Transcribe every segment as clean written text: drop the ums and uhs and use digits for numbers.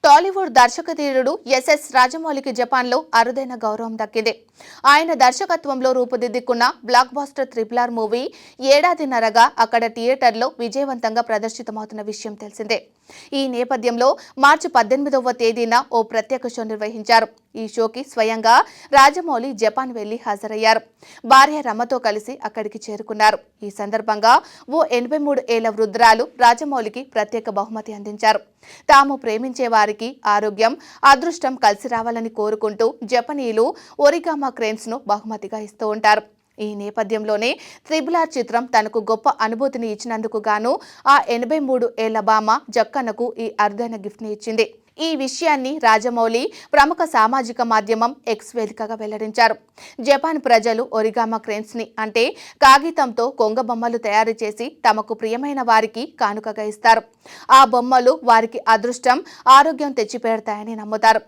Tollywood దర్శకధీరుడు SS రాజమౌళికి జపాన్లో అరుదైన గౌరవం దక్కింది. ఆయన దర్శకత్వంలో రూపుదిద్దుకున్న బ్లాక్ బాస్టర్ RRR మూవీ ఏడాదిన్నరగా అక్కడ థియేటర్లో విజయవంతంగా ప్రదర్శితమవుతున్న విషయం తెలిసిందే. ఈ నేపథ్యంలో మార్చి 18వ తేదీన ఓ ప్రత్యేక షో నిర్వహించారు. ఈ షోకి స్వయంగా రాజమౌళి జపాన్ వెళ్లి హాజరయ్యారు. భార్య రమతో కలిసి అక్కడికి చేరుకున్నారు. ఈ సందర్భంగా ఓ 83 ఏళ్ల వృద్ధురాలు రాజమౌళికి ప్రత్యేక బహుమతి అందించారు. తాము ప్రేమించే వారికి ఆరోగ్యం, అదృష్టం కలిసి రావాలని కోరుకుంటూ జపనీయులు ఒరిగామా క్రేన్స్ ను బహుమతిగా ఇస్తూ ఉంటారు. ఈ నేపథ్యంలోనే RRR చిత్రం తనకు గొప్ప అనుభూతిని ఇచ్చినందుకు గాను ఆ 83 ఏళ్ల బామ జక్కన్నకు ఈ అరుదైన గిఫ్ట్ ని ఇచ్చింది. ఈ విషయాన్ని రాజమౌళి ప్రముఖ సామాజిక మాధ్యమం ఎక్స్ వేదికగా వెల్లడించారు. జపాన్ ప్రజలు ఒరిగామా క్రేన్స్ ని అంటే కాగితంతో కొంగ బొమ్మలు తయారు చేసి తమకు ప్రియమైన వారికి కానుకగా ఇస్తారు. ఆ బొమ్మలు వారికి అదృష్టం, ఆరోగ్యం తెచ్చిపెడతాయని నమ్ముతారు.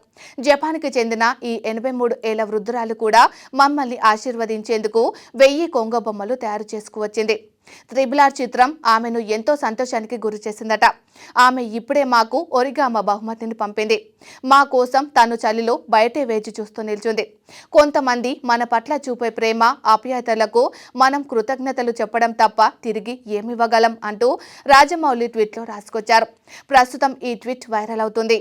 జపాన్కి చెందిన ఈ 83 ఏళ్ల వృద్ధురాలు కూడా మమ్మల్ని ఆశీర్వదించేందుకు 1000 కొంగ బొమ్మలు తయారు చేసుకువచ్చింది. RRR చిత్రం ఆమెను ఎంతో సంతోషానికి గురి చేసిందట. ఆమె ఇప్పుడే మాకు ఒరిగామా బహుమతిని పంపింది. మా కోసం తను చలిలో బయటే వేచి చూస్తూ నిల్చుంది. కొంతమంది మన పట్ల చూపే ప్రేమ, ఆప్యాయతలకు మనం కృతజ్ఞతలు చెప్పడం తప్ప తిరిగి ఏమివ్వగలం అంటూ రాజమౌళి ట్వీట్లో రాసుకొచ్చారు. ప్రస్తుతం ఈ ట్వీట్ వైరల్ అవుతుంది.